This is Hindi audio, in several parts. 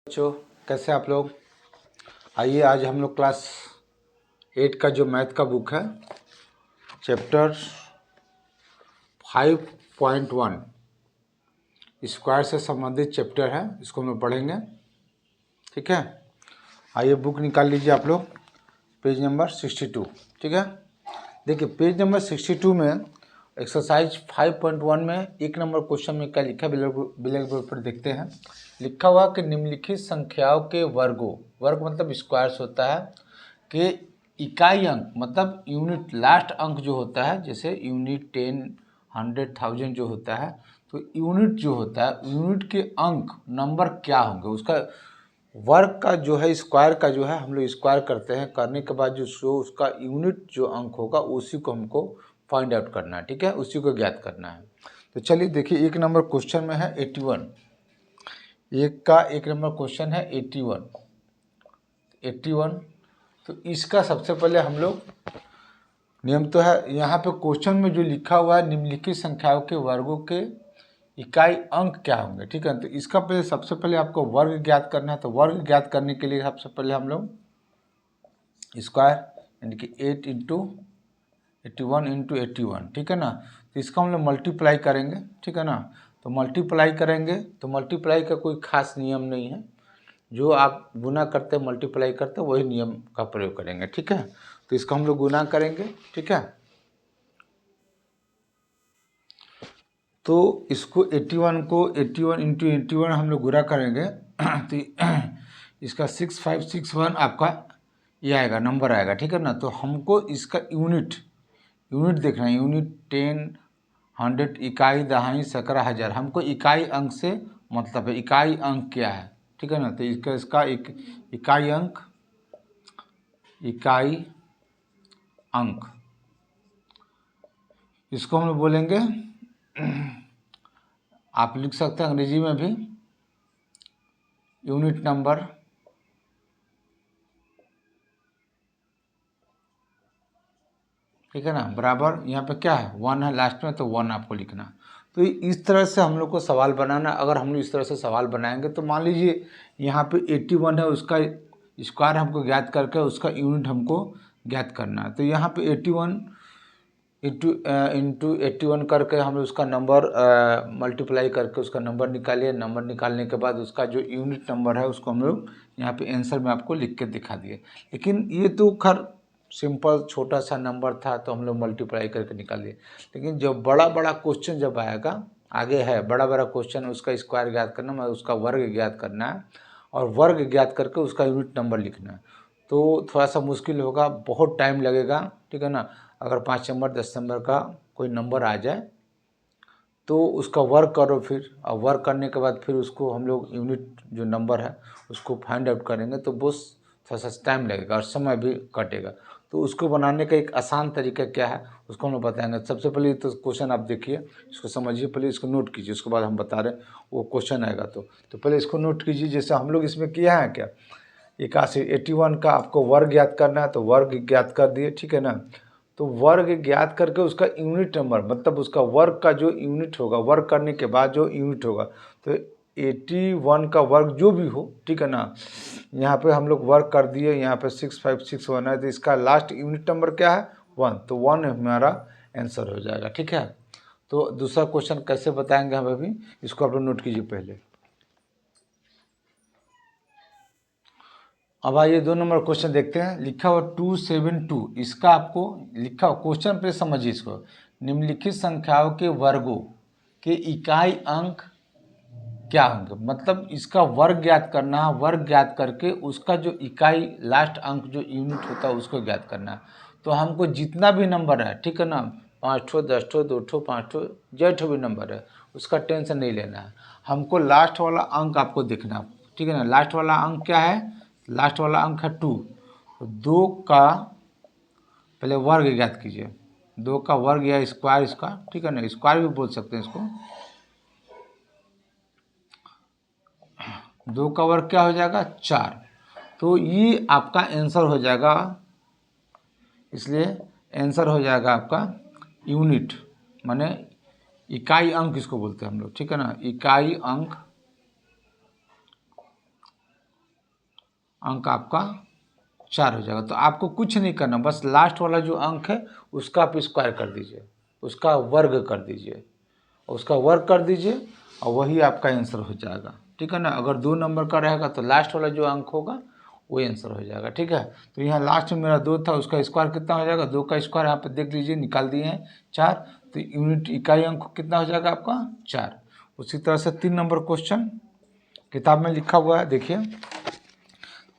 बच्चों, कैसे आप लोग। आइए आज हम लोग क्लास 8 का जो मैथ का बुक है चैप्टर 5.1 स्क्वायर से संबंधित चैप्टर है, इसको हम लोग पढ़ेंगे। ठीक है, आइए बुक निकाल लीजिए आप लोग, पेज नंबर 62। ठीक है, देखिए पेज नंबर 62 में एक्सरसाइज 5.1 में एक नंबर क्वेश्चन में क्या लिखा है, ब्लैक बोर्ड पर देखते हैं। लिखा हुआ कि निम्नलिखित संख्याओं के वर्गों, वर्ग मतलब स्क्वायर्स होता है, कि इकाई अंक मतलब यूनिट, लास्ट अंक जो होता है, जैसे यूनिट 10, 100, 1000 जो होता है, तो यूनिट जो होता है, यूनिट के अंक नंबर क्या होंगे, उसका वर्ग का जो है, स्क्वायर का जो है, हम लोग स्क्वायर करते हैं, करने के बाद जो उसका यूनिट जो अंक होगा उसी को हमको फाइंड आउट करना है। ठीक है, उसी को ज्ञात करना है। तो चलिए देखिए, एक नंबर क्वेश्चन में है 81, एक नंबर क्वेश्चन है 81। तो इसका सबसे पहले हम लोग, नियम तो है यहाँ पे क्वेश्चन में जो लिखा हुआ है, निम्नलिखित संख्याओं के वर्गों के इकाई अंक क्या होंगे। ठीक है, तो इसका पहले सबसे पहले आपको वर्ग ज्ञात करना है। तो वर्ग ज्ञात करने के लिए सबसे पहले हम लोग स्क्वायर यानी कि 8 इंटू 81 इंटू 81, ठीक है ना, तो इसका हम लोग मल्टीप्लाई करेंगे। ठीक है ना, तो मल्टीप्लाई करेंगे, तो मल्टीप्लाई का कोई खास नियम नहीं है, जो आप गुना करते मल्टीप्लाई करते वही नियम का प्रयोग करेंगे। ठीक है, तो इसका हम लोग गुना करेंगे। ठीक है, तो इसको 81 को 81 इंटू 81 हम लोग गुना करेंगे तो इसका 6561 आपका ये आएगा, नंबर आएगा। ठीक है ना, तो हमको इसका यूनिट देखना है, यूनिट 10, 100, इकाई, दहाई, सैकड़ा, हजार, हमको इकाई अंक से मतलब है, इकाई अंक क्या है। ठीक है ना, तो इसका एक इकाई अंक इसको हम लोग बोलेंगे, आप लिख सकते हैं अंग्रेजी में भी, यूनिट नंबर। ठीक है ना, बराबर यहाँ पे क्या है, 1 है लास्ट में, तो 1 आपको लिखना। तो इस तरह से हम लोग को सवाल बनाना। अगर हम लोग इस तरह से सवाल बनाएंगे तो मान लीजिए यहाँ पे 81 है, उसका स्क्वायर हमको ज्ञात करके उसका यूनिट हमको ज्ञात करना है। तो यहाँ पे 81 इंटू 81 करके हम उसका नंबर मल्टीप्लाई करके उसका नंबर निकालिए। नंबर निकालने के बाद उसका जो यूनिट नंबर है उसको हम लोग यहाँ पे आंसर में आपको लिख के दिखा दिए। लेकिन ये तो खैर सिंपल छोटा सा नंबर था, तो हम लोग मल्टीप्लाई करके निकाल दिए। लेकिन जब बड़ा बड़ा क्वेश्चन जब आएगा, आगे है बड़ा बड़ा क्वेश्चन, उसका स्क्वायर ज्ञात करना है, उसका वर्ग ज्ञात करना है, और वर्ग ज्ञात करके उसका यूनिट नंबर लिखना है, तो थोड़ा सा मुश्किल होगा, बहुत टाइम लगेगा। ठीक है ना, अगर 5 नंबर 10 नंबर का कोई नंबर आ जाए तो उसका वर्क करो फिर, और वर्क करने के बाद फिर उसको हम लोग यूनिट जो नंबर है उसको फाइंड आउट करेंगे, तो बहुत थोड़ा सा टाइम लगेगा और समय भी कटेगा। तो उसको बनाने का एक आसान तरीका क्या है उसको हम लोग बताएंगे। सबसे पहले तो क्वेश्चन आप देखिए, इसको समझिए, पहले इसको नोट कीजिए, उसके बाद हम बता रहे हैं वो क्वेश्चन आएगा। तो पहले इसको नोट कीजिए। जैसे हम लोग इसमें किया है क्या, 81 का आपको वर्ग ज्ञात करना है, तो वर्ग ज्ञात कर दिए। ठीक है ना, तो वर्ग ज्ञात करके उसका यूनिट नंबर मतलब उसका वर्ग का जो यूनिट होगा, वर्ग करने के बाद जो यूनिट होगा, तो 81 का वर्ग जो भी हो। ठीक है ना, यहाँ पे हम लोग वर्ग कर दिए, यहाँ पे 6561 है, तो इसका लास्ट यूनिट नंबर क्या है, 1, तो 1 हमारा आंसर हो जाएगा। ठीक है, तो दूसरा क्वेश्चन कैसे बताएंगे हम अभी, इसको आप लोग नोट कीजिए पहले। अब आइए 2 नंबर क्वेश्चन देखते हैं। लिखा हुआ 272, इसका आपको लिखा हुआ क्वेश्चन पे समझिए इसको। निम्नलिखित संख्याओं के वर्गों के इकाई अंक क्या होंगे, मतलब इसका वर्ग ज्ञात करना है। वर्ग ज्ञात करके उसका जो इकाई लास्ट अंक जो यूनिट होता है उसको ज्ञात करना है। तो हमको जितना भी नंबर है, ठीक है ना, 5 ठो, 10 ठो, 2 ठो, 5 ठो, जो ठो भी नंबर है उसका टेंशन नहीं लेना है, हमको लास्ट वाला अंक आपको देखना। ठीक है ना, लास्ट वाला अंक क्या है, लास्ट वाला अंक है 2। तो 2 का पहले वर्ग ज्ञात कीजिए, 2 का वर्ग या स्क्वायर इसका, ठीक है ना, स्क्वायर भी बोल सकते हैं इसको। 2 का वर्ग क्या हो जाएगा, 4। तो ये आपका आंसर हो जाएगा, इसलिए आंसर हो जाएगा आपका यूनिट, माने इकाई अंक इसको बोलते हैं हम लोग। ठीक है ना, इकाई अंक अंक आपका 4 हो जाएगा। तो आपको कुछ नहीं करना, बस लास्ट वाला जो अंक है उसका आप स्क्वायर कर दीजिए, उसका वर्ग कर दीजिए, उसका वर्ग कर दीजिए और वही आपका आंसर हो जाएगा। ठीक है ना। अगर 2 नंबर का रहेगा तो लास्ट वाला जो अंक होगा वही आंसर हो जाएगा। ठीक है। तो यहाँ लास्ट में मेरा 2 था, उसका स्क्वायर कितना हो जाएगा, 2 का स्क्वायर यहाँ पे देख लीजिए निकाल दिए हैं 4। तो यूनिट इकाई अंक कितना हो जाएगा आपका 4। उसी तरह से 3 नंबर क्वेश्चन किताब में लिखा हुआ है, देखिए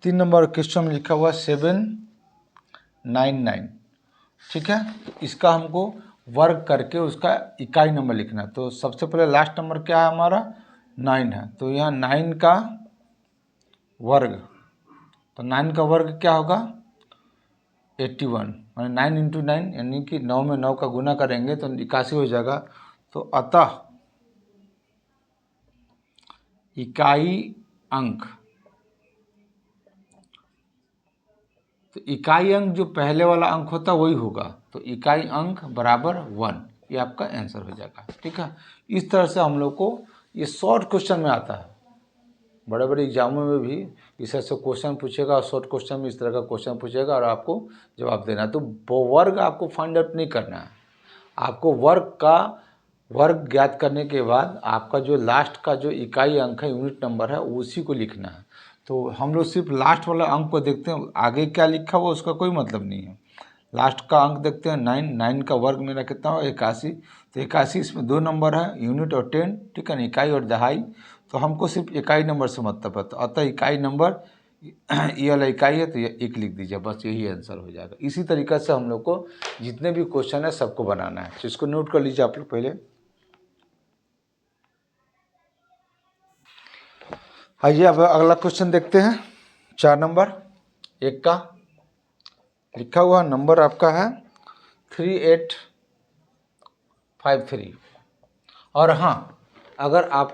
3 नंबर क्वेश्चन में लिखा हुआ है 799। ठीक है। तो इसका हमको वर्ग करके उसका इकाई नंबर लिखना है। तो सबसे पहले लास्ट नंबर क्या है हमारा 9 है, तो यहाँ 9 का वर्ग, तो 9 का वर्ग क्या होगा 81, माने 9 इंटू 9 यानी कि 9 में 9 का गुना करेंगे तो 81 हो जाएगा। तो अतः इकाई अंक, तो इकाई अंक जो पहले वाला अंक होता है वही होगा, तो इकाई अंक बराबर 1, ये आपका आंसर हो जाएगा। ठीक है। इस तरह से हम लोग को ये शॉर्ट क्वेश्चन में आता है, बड़े बड़े एग्जामों में भी इस तरह से क्वेश्चन पूछेगा और शॉर्ट क्वेश्चन में इस तरह का क्वेश्चन पूछेगा और आपको जवाब देना है। तो वर्ग आपको फाइंड आउट नहीं करना है, आपको वर्ग ज्ञात करने के बाद आपका जो लास्ट का जो इकाई अंक है, यूनिट नंबर है, उसी को लिखना है। तो हम लोग सिर्फ लास्ट वाला अंक को देखते हैं, आगे क्या लिखा हुआ उसका कोई मतलब नहीं है। लास्ट का अंक देखते हैं 9, 9 का वर्ग मेरा कितना हो 81। तो 81 इसमें 2 नंबर है, यूनिट और 10, ठीक है ना, इकाई और दहाई। तो हमको सिर्फ इकाई नंबर से मतलब है, तो अतः इकाई नंबर ये वाला इकाई है तो ये 1 लिख दीजिए, बस यही आंसर हो जाएगा। इसी तरीक़े से हम लोग को जितने भी क्वेश्चन है सबको बनाना है। तो इसको नोट कर लीजिए आप लोग पहले। आइए अब अगला क्वेश्चन देखते हैं। 4 नंबर 1 का लिखा हुआ नंबर आपका है 3853। और हाँ, अगर आप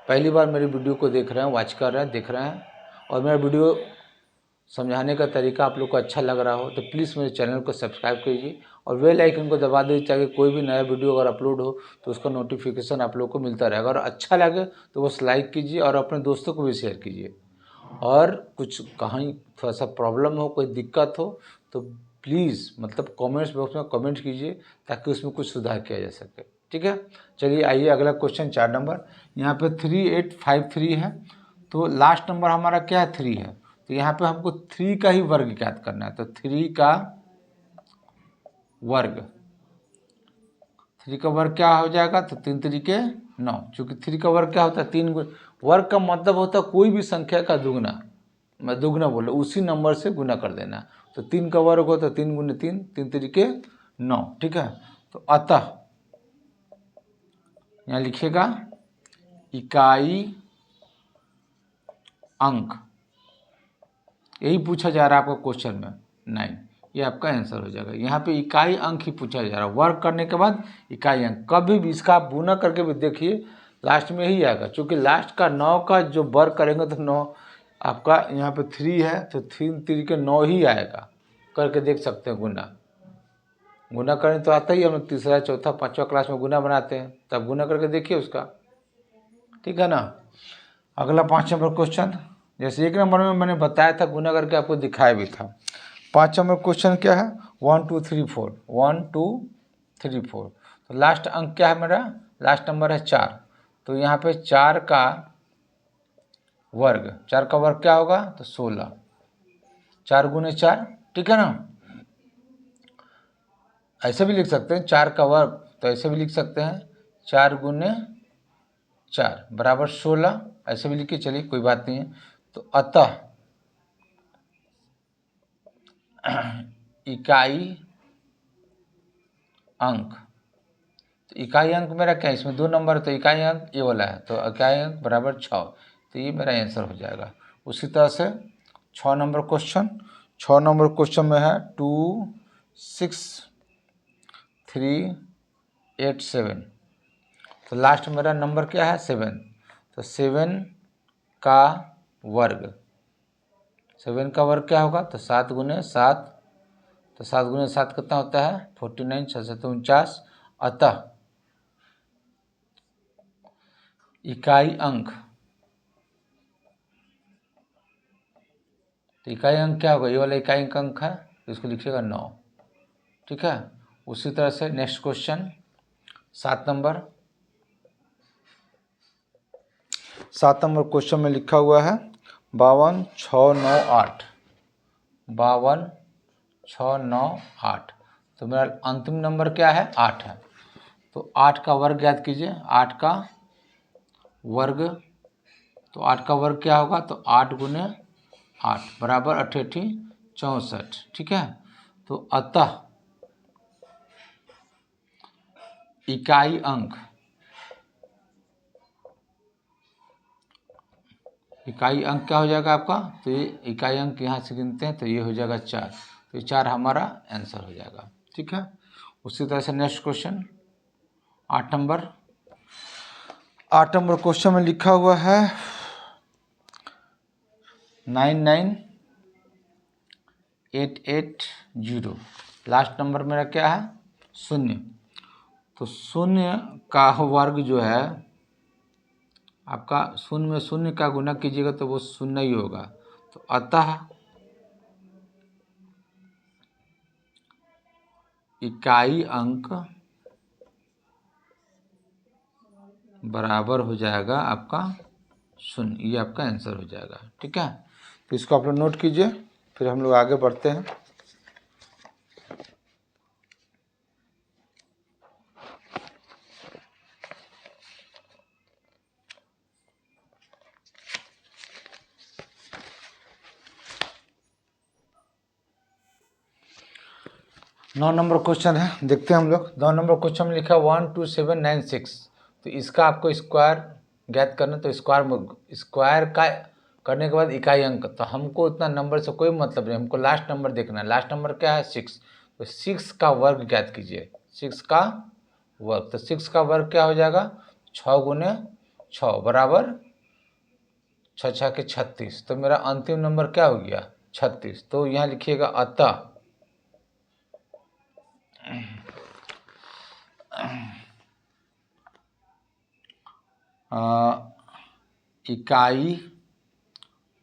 पहली बार मेरी वीडियो को देख रहे हैं, वॉच कर रहे हैं, देख रहे हैं और मेरा वीडियो समझाने का तरीका आप लोग को अच्छा लग रहा हो तो प्लीज़ मेरे चैनल को सब्सक्राइब कीजिए और बेल आइकन को दबा दीजिए, ताकि कोई भी नया वीडियो अगर अपलोड हो तो उसका नोटिफिकेशन आप लोग को मिलता रहेगा। अगर अच्छा लगे तो बस लाइक कीजिए और अपने दोस्तों को भी शेयर कीजिए। और कुछ कहीं थोड़ा सा प्रॉब्लम हो, कोई दिक्कत हो तो प्लीज़ मतलब कमेंट्स बॉक्स में कमेंट कीजिए, ताकि उसमें कुछ सुधार किया जा सके। ठीक है। चलिए आइए अगला क्वेश्चन 4 नंबर, यहाँ पे 3853 है। तो लास्ट नंबर हमारा क्या है 3 है, तो यहाँ पे हमको 3 का ही वर्ग ज्ञात करना है। तो 3 का वर्ग, 3 का वर्ग क्या हो जाएगा, तो 3 तरीके 9, चूँकि 3 का वर्ग क्या होता है 3 वर्ग का मतलब होता है कोई भी संख्या का दुगना, मैं दुगना बोला उसी नंबर से गुना कर देना। तो 3 का वर्ग होता है 3 गुने 3, 3 तरीके 9। ठीक है। तो अतः यहाँ लिखिएगा इकाई अंक, यही पूछा जा रहा है आपका क्वेश्चन में 9, ये आपका आंसर हो जाएगा। यहाँ पे इकाई अंक ही पूछा जा रहा है, वर्ग करने के बाद इकाई अंक। कभी भी इसका आप गुना करके भी देखिए लास्ट में ही आएगा, क्योंकि लास्ट का 9 का जो वर्ग करेंगे तो 9 आपका यहाँ पे 3 है तो 3 तरीके 9 ही आएगा, करके देख सकते हैं। गुना करें तो आता ही, हम लोग तीसरा चौथा पाँचवा क्लास में गुना बनाते हैं, तब गुना करके देखिए उसका। ठीक है ना। अगला 5 नंबर क्वेश्चन, जैसे 1 नंबर में मैंने बताया था गुना करके आपको दिखाया भी था। 5 नंबर क्वेश्चन क्या है 1 2 3 4, 1 2 3 4। तो लास्ट अंक क्या है मेरा, लास्ट नंबर है 4। तो यहाँ पे 4 का वर्ग, 4 का वर्ग क्या होगा तो 16, 4 गुने 4। ठीक है ना। ऐसे भी लिख सकते हैं 4 का वर्ग, तो ऐसे भी लिख सकते हैं 4 गुने 4 बराबर 16, ऐसे भी लिखिए, चलिए कोई बात नहीं है। तो अतः इकाई अंक, तो इकाई अंक मेरा क्या है, इसमें 2 नंबर है तो इकाई अंक ये वाला है, तो इकाई अंक बराबर 6, तो ये मेरा आंसर हो जाएगा। उसी तरह से 6 नंबर क्वेश्चन, 6 नंबर क्वेश्चन में है 2 6 3 8 7। तो लास्ट मेरा नंबर क्या है 7, तो 7 का वर्ग, 7 का वर्ग क्या होगा तो 7 गुने 7, तो 7 गुने 7 कितना होता है 49, 6 7 49। अतः इकाई अंक तो इकाई अंक क्या होगा, ये वाला इकाई अंक है तो इसको लिखिएगा 9। ठीक है, उसी तरह से next question 7 number. 7 number question में लिखा हुआ है 52 6 9 8। 52 6 9 8। तो मेरा अंतिम नंबर क्या है, 8 है। तो 8 का वर्ग याद कीजिए, 8 का वर्ग। तो 8 का वर्ग क्या होगा, तो 8 गुने 8 बराबर 8 8 64। ठीक है, तो अतः इकाई अंक, इकाई अंक क्या हो जाएगा आपका, तो ये इकाई अंक यहाँ से गिनते हैं तो ये हो जाएगा 4। तो ये 4 हमारा आंसर हो जाएगा। ठीक है, उसी तरह से next question 8 number. 8 number question में लिखा हुआ है 99880। लास्ट नंबर मेरा क्या है, 0। तो 0 का वर्ग जो है आपका, 0 में 0 का गुना कीजिएगा तो वो 0 ही होगा। तो अतः इकाई अंक बराबर हो जाएगा आपका 0। ये आपका आंसर हो जाएगा। ठीक है, तो इसको आप लोग नोट कीजिए, फिर हम लोग आगे बढ़ते हैं। नौ नंबर क्वेश्चन है, देखते हैं हम लोग। 9 नंबर क्वेश्चन में लिखा 12796। तो इसका आपको स्क्वायर ज्ञात करना। तो स्क्वायर का करने के बाद इकाई अंक, तो हमको उतना नंबर से कोई मतलब नहीं, हमको लास्ट नंबर देखना है। लास्ट नंबर क्या है, 6। तो 6 का वर्ग ज्ञात कीजिए, 6 का वर्ग। तो 6 का वर्ग क्या हो जाएगा, 6 गुने 6 बराबर 6 6 के 36। तो मेरा अंतिम नंबर क्या हो गया, 36। तो यहाँ लिखिएगा अतः इकाई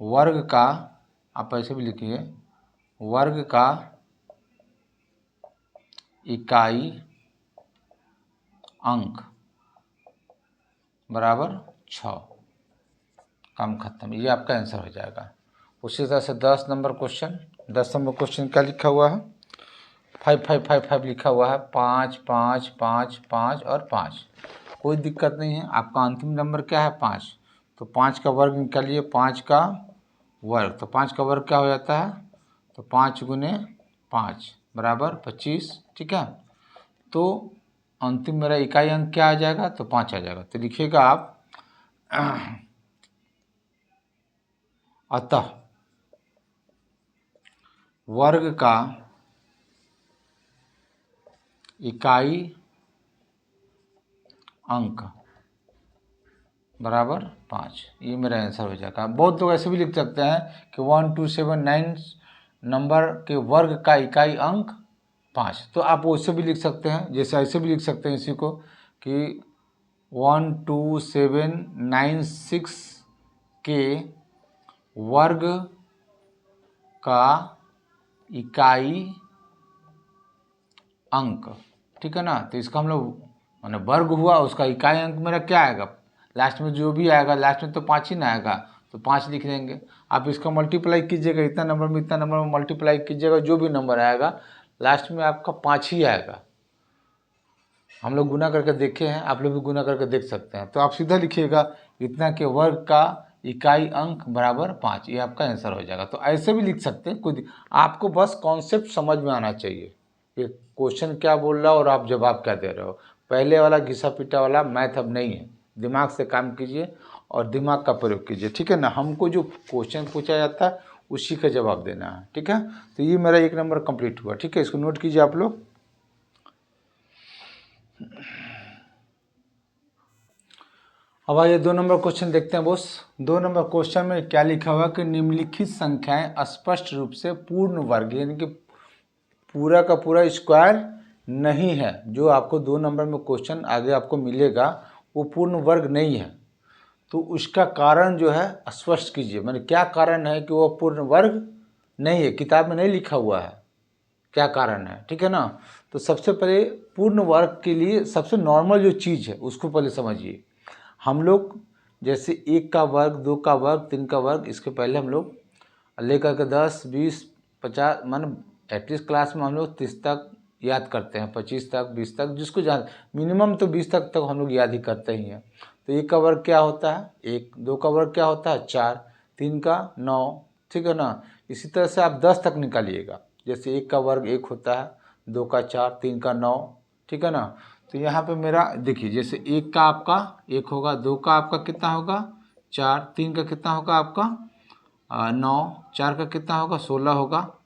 वर्ग का, आप ऐसे भी लिखिए, वर्ग का इकाई अंक बराबर 6। काम खत्म, ये आपका आंसर हो जाएगा। उसी तरह से 10 नंबर क्वेश्चन। 10 नंबर क्वेश्चन क्या लिखा हुआ है, 5 5 5 5 लिखा हुआ है, 5 5 5 5 और 5। कोई दिक्कत नहीं है, आपका अंतिम नंबर क्या है, 5। तो 5 का वर्ग निकालिए, 5 का वर्ग। तो 5 का वर्ग क्या हो जाता है, तो 5 गुने 5 बराबर 25। ठीक है, तो अंतिम मेरा इकाई अंक क्या आ जाएगा, तो 5 आ जाएगा। तो लिखिएगा आप अतः वर्ग का इकाई अंक बराबर 5। ये मेरा आंसर हो जाएगा। बहुत लोग ऐसे भी लिख सकते हैं कि 1279 नंबर के वर्ग का इकाई अंक 5। तो आप वैसे भी लिख सकते हैं, जैसे ऐसे भी लिख सकते हैं इसी को कि 12796 के वर्ग का इकाई अंक। ठीक है ना, तो इसका हम लोग माने वर्ग हुआ, उसका इकाई अंक मेरा क्या आएगा, लास्ट में जो भी आएगा, लास्ट में तो 5 ही ना आएगा, तो 5 लिख देंगे। आप इसका मल्टीप्लाई कीजिएगा, इतना नंबर में इतना नंबर में मल्टीप्लाई कीजिएगा, जो भी नंबर आएगा लास्ट में आपका 5 ही आएगा। हम लोग गुना करके देखे हैं, आप लोग भी गुना करके देख सकते हैं। तो आप सीधा लिखिएगा इतना के वर्ग का इकाई अंक बराबर 5। ये आपका आंसर हो जाएगा। तो ऐसे भी लिख सकते हैं, कोई आपको बस कॉन्सेप्ट समझ में आना चाहिए, ये क्वेश्चन क्या बोल रहा है और आप जवाब क्या दे रहे हो। पहले वाला घिसा पिटा वाला मैथ अब नहीं है, दिमाग से काम कीजिए और दिमाग का प्रयोग कीजिए। ठीक है ना, हमको जो क्वेश्चन पूछा जाता है उसी का जवाब देना है। ठीक है, तो ये मेरा 1 नंबर कंप्लीट हुआ। ठीक है, इसको नोट कीजिए आप लोग। अब आइए 2 नंबर क्वेश्चन देखते हैं बॉस। 2 नंबर क्वेश्चन में क्या लिखा हुआ कि निम्नलिखित संख्याएं स्पष्ट रूप से पूर्ण वर्ग, यानी कि पूरा का पूरा स्क्वायर नहीं है। जो आपको 2 नंबर में क्वेश्चन आगे आपको मिलेगा वो पूर्ण वर्ग नहीं है। तो उसका कारण जो है स्पष्ट कीजिए, माने क्या कारण है कि वो पूर्ण वर्ग नहीं है, किताब में नहीं लिखा हुआ है, क्या कारण है, ठीक है ना। तो सबसे पहले पूर्ण वर्ग के लिए सबसे नॉर्मल जो चीज़ है उसको पहले समझिए। हम लोग जैसे 1 का वर्ग, 2 का वर्ग, 3 का वर्ग, इसके पहले हम लोग लेकर के 10, 20, 50 मान एटलीस्ट क्लास में हम लोग 30 तक याद करते हैं, 25 तक, 20 तक, जिसको ज़्यादा मिनिमम तो 20 तक हम लोग याद ही करते ही हैं। तो 1 का वर्ग क्या होता है 1, 2 का वर्ग क्या होता है 4, 3 का 9, ठीक है ना। इसी तरह से आप 10 तक निकालिएगा। जैसे 1 का वर्ग 1 होता है, 2 का 4, 3 का 9, ठीक है ना। तो यहाँ पे मेरा देखिए, जैसे 1 का आपका 1 होगा, 2 का आपका कितना होगा 4, 3 का कितना होगा आपका 9, 4 का कितना होगा 16 होगा।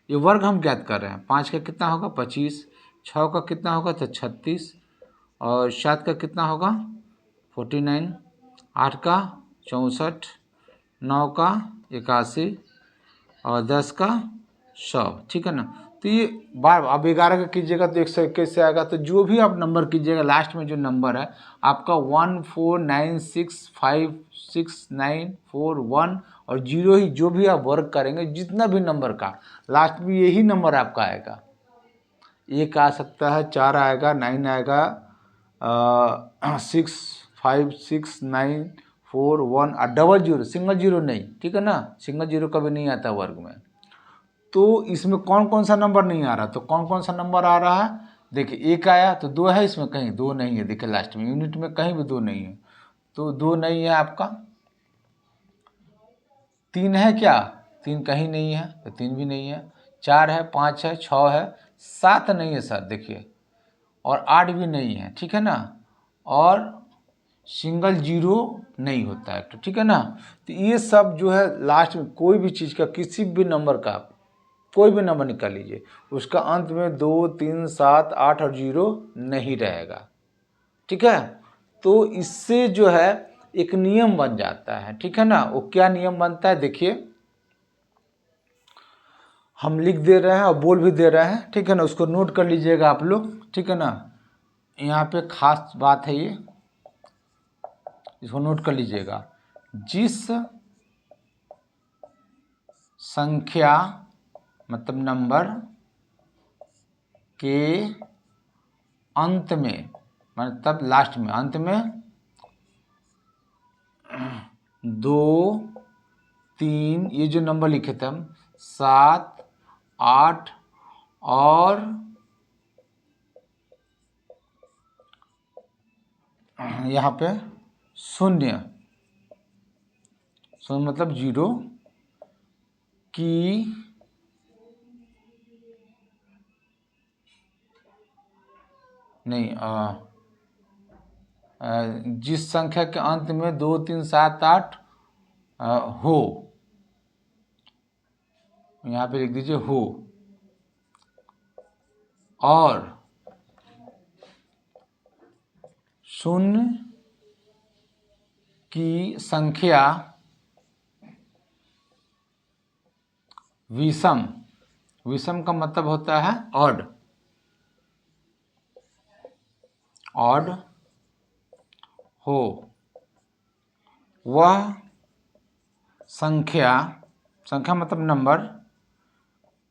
ये वर्ग हम ज्ञात कर रहे हैं। 5 का कितना होगा 25, 6 का कितना होगा तो 36, और 7 का कितना होगा 49, 8 का 64, 9 का 81, और 10 का 100, ठीक है ना। तो ये बार अब 11 का कीजिएगा तो 121 से आएगा। तो जो भी आप नंबर कीजिएगा लास्ट में जो नंबर है आपका 149656941 और 0 ही, जो भी आप वर्ग करेंगे जितना भी नंबर का लास्ट में यही नंबर आपका आएगा। 1 आ सकता है, 4 आएगा, 9 आएगा, 65694 1 और डबल जीरो, सिंगल जीरो नहीं, ठीक है ना। सिंगल जीरो कभी नहीं आता वर्ग में। तो इसमें कौन कौन सा नंबर नहीं आ रहा, तो कौन कौन सा नंबर आ रहा है देखिए। 1 आया तो 2 है, इसमें कहीं 2 नहीं है, देखिए लास्ट में यूनिट में कहीं भी 2 नहीं है, तो 2 नहीं है आपका। 3 है क्या, 3 कहीं नहीं है, तो 3 भी नहीं है। 4 है, 5 है, 6 है, 7 नहीं है सर देखिए, और 8 भी नहीं है, ठीक है ना। और सिंगल जीरो नहीं होता है, तो ठीक है ना। तो ये सब जो है लास्ट में कोई भी चीज़ का, किसी भी नंबर का कोई भी नंबर निकाल लीजिए, उसका अंत में 2, 3, 7, 8 और 0 नहीं रहेगा, ठीक है। तो इससे जो है एक नियम बन जाता है, ठीक है ना। वो क्या नियम बनता है देखिए, हम लिख दे रहे हैं और बोल भी दे रहे हैं, ठीक है ना। उसको नोट कर लीजिएगा आप लोग, ठीक है ना। यहाँ पे खास बात है ये, इसको नोट कर लीजिएगा। जिस संख्या मतलब नंबर के अंत में, मतलब लास्ट में, अंत में 2, 3, ये जो नंबर लिखे थे हम 7, 8 और यहाँ पे 0, मतलब 0 की नहीं, जिस संख्या के अंत में 2, 3, 7, 8 हो, यहाँ पे लिख दीजिए हो, और 0 की संख्या विषम, विषम का मतलब होता है ऑड, ऑड हो, वह संख्या, संख्या मतलब नंबर,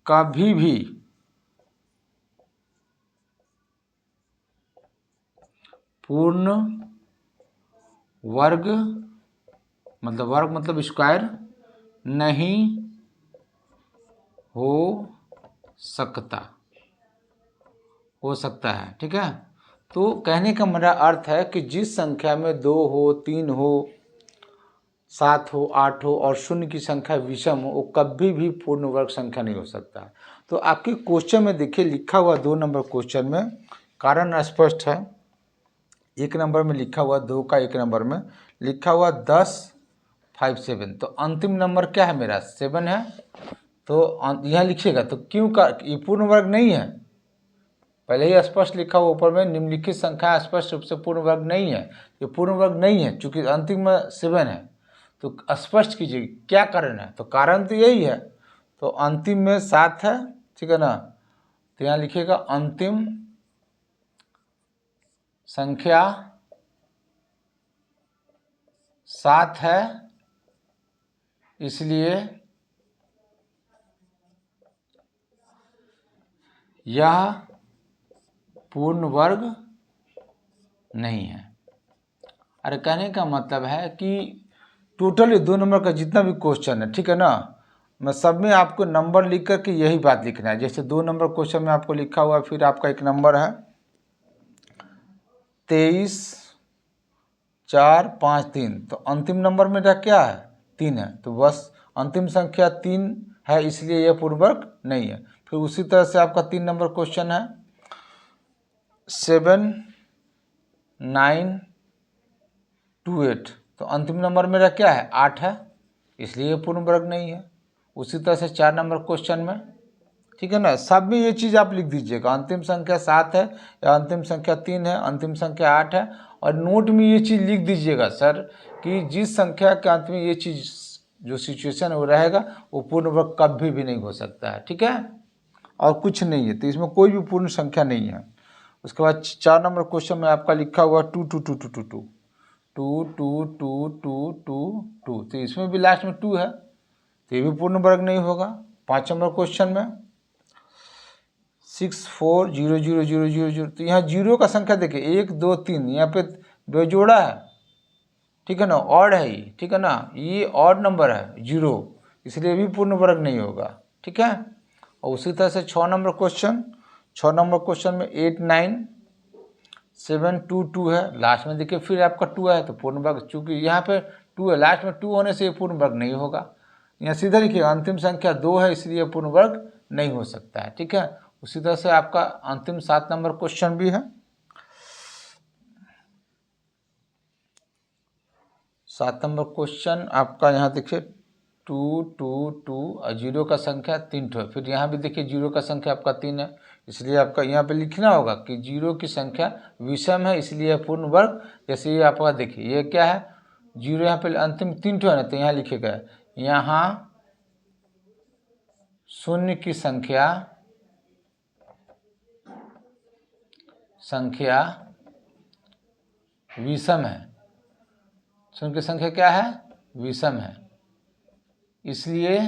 कभी भी पूर्ण वर्ग, मतलब वर्ग मतलब स्क्वायर नहीं हो सकता, हो सकता है, ठीक है। तो कहने का मेरा अर्थ है कि जिस संख्या में 2 हो, 3 हो, 7 हो, 8 हो और 0 की संख्या विषम हो, वो कभी भी पूर्ण वर्ग संख्या नहीं हो सकता। तो आपके क्वेश्चन में देखिए लिखा हुआ 2 नंबर क्वेश्चन में कारण स्पष्ट है। 1 नंबर में लिखा हुआ 2 का 1 नंबर में लिखा हुआ 10, 5, 7, तो अंतिम नंबर क्या है मेरा 7 है। तो यह लिखिएगा, तो क्यों का ये पूर्ण वर्ग नहीं है, पहले ही स्पष्ट लिखा हुआ ऊपर में, निम्नलिखित संख्या स्पष्ट रूप से पूर्ण वर्ग नहीं है, ये पूर्ण वर्ग नहीं है चूंकि अंतिम में 7 है। तो स्पष्ट कीजिए क्या कारण है, तो कारण तो यही है। तो अंतिम में 7 है, ठीक है ना। तो यहाँ लिखिएगा अंतिम संख्या 7 है, इसलिए यह पूर्ण वर्ग नहीं है। अरे कहने का मतलब है कि टोटली 2 नंबर का जितना भी क्वेश्चन है, ठीक है ना, मैं सब में आपको नंबर लिख कर के यही बात लिखना है। जैसे 2 नंबर क्वेश्चन में आपको लिखा हुआ, फिर आपका एक नंबर है 23 4 5 3, तो अंतिम नंबर मेरा क्या है 3 है, तो बस अंतिम संख्या 3 है, इसलिए यह पूर्ण वर्ग नहीं है। फिर उसी तरह से आपका 3 नंबर क्वेश्चन है 7 9 2 8, तो अंतिम नंबर मेरा क्या है 8 है, इसलिए यह पूर्ण वर्ग नहीं है। उसी तरह से 4 नंबर क्वेश्चन में, ठीक है ना, सब में ये चीज़ आप लिख दीजिएगा, अंतिम संख्या 7 है या अंतिम संख्या 3 है, अंतिम संख्या 8 है, और नोट में ये चीज़ लिख दीजिएगा सर कि जिस संख्या के अंत में ये चीज़ जो सिचुएशन वो रहेगा वो पूर्ण वर्ग कभी भी नहीं हो सकता है, ठीक है, और कुछ नहीं है, तो इसमें कोई भी पूर्ण संख्या नहीं है। उसके बाद 4 नंबर क्वेश्चन में आपका लिखा हुआ 2 2 2 2 2 2 2 2 2 2 2 2, तो इसमें भी लास्ट में 2 है, तो ये भी पूर्ण वर्ग नहीं होगा। 5 नंबर क्वेश्चन में 6 4 0 0 0 0 0, तो यहाँ जीरो का संख्या देखिए 1 2 3, यहाँ पे बेजोड़ा है, ठीक है ना, ऑड है ये, ठीक है ना, ये ऑड नंबर है 0, इसलिए भी पूर्ण वर्ग नहीं होगा, ठीक है। और उसी तरह से 6 नंबर क्वेश्चन, 6 नंबर क्वेश्चन में 8 9 7 2 2 है, लास्ट में देखिए फिर आपका 2 है, तो पूर्ण वर्ग, चूंकि यहाँ पे 2 है, लास्ट में 2 होने से ये पूर्ण वर्ग नहीं होगा। यहाँ सीधा लिखिए अंतिम संख्या 2 है, इसलिए पूर्ण वर्ग नहीं हो सकता है, ठीक है। उसी तरह से आपका अंतिम 7 नंबर क्वेश्चन भी है। 7 नंबर क्वेश्चन आपका यहाँ देखिए 2 2 2 और 0 का संख्या 3 ठो है, फिर यहाँ भी देखिए 0 का संख्या आपका 3 है, इसलिए आपका यहाँ पे लिखना होगा कि 0 की संख्या विषम है, इसलिए पूर्ण वर्ग। जैसे ये आपका देखिए ये क्या है 0, यहाँ पे अंतिम 3 ठो है ना, तो यहाँ लिखेगा यहाँ शून्य की संख्या विषम है, शून्य की संख्या क्या है विषम है, इसलिए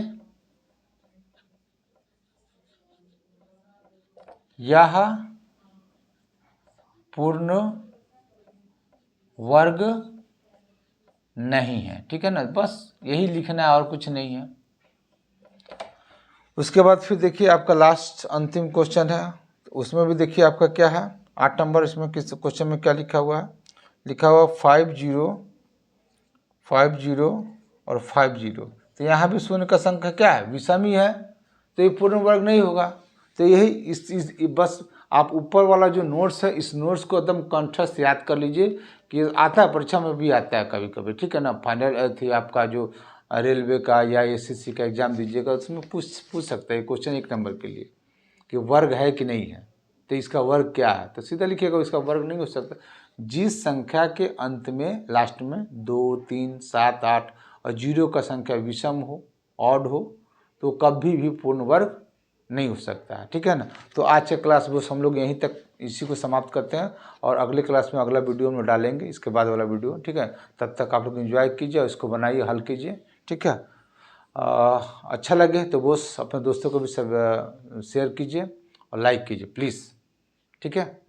यह पूर्ण वर्ग नहीं है, ठीक है ना, बस यही लिखना है और कुछ नहीं है। उसके बाद फिर देखिए आपका लास्ट अंतिम क्वेश्चन है, उसमें भी देखिए आपका क्या है 8 नंबर, इसमें किस क्वेश्चन में क्या लिखा हुआ है, लिखा हुआ 5 0 5 0 और 5 0, तो यहाँ भी शून्य का संख्या क्या है विषम ही है, तो ये पूर्ण वर्ग नहीं होगा। तो यही इस बस आप ऊपर वाला जो नोट्स है इस नोट्स को एकदम कंठस्थ याद कर लीजिए कि आता है, परीक्षा में भी आता है कभी कभी, ठीक है ना। फाइनल थी आपका जो रेलवे का या एसएससी का एग्जाम दीजिएगा, उसमें पूछ सकता है क्वेश्चन 1 नंबर के लिए कि वर्ग है कि नहीं है, तो इसका वर्ग क्या है, तो सीधा लिखिएगा इसका वर्ग नहीं हो सकता। जिस संख्या के अंत में लास्ट में 2 3 7 8 और 0 का संख्या विषम हो ऑड हो तो कभी भी पूर्ण वर्ग नहीं हो सकता है, ठीक है ना। तो आज के क्लास बस हम लोग यहीं तक इसी को समाप्त करते हैं, और अगले क्लास में अगला वीडियो में डालेंगे इसके बाद वाला वीडियो, ठीक है। तब तक आप लोग एंजॉय कीजिए, इसको बनाइए, हल कीजिए, ठीक है। अच्छा लगे तो बस अपने दोस्तों को भी सब शेयर कीजिए और लाइक कीजिए प्लीज़, ठीक है।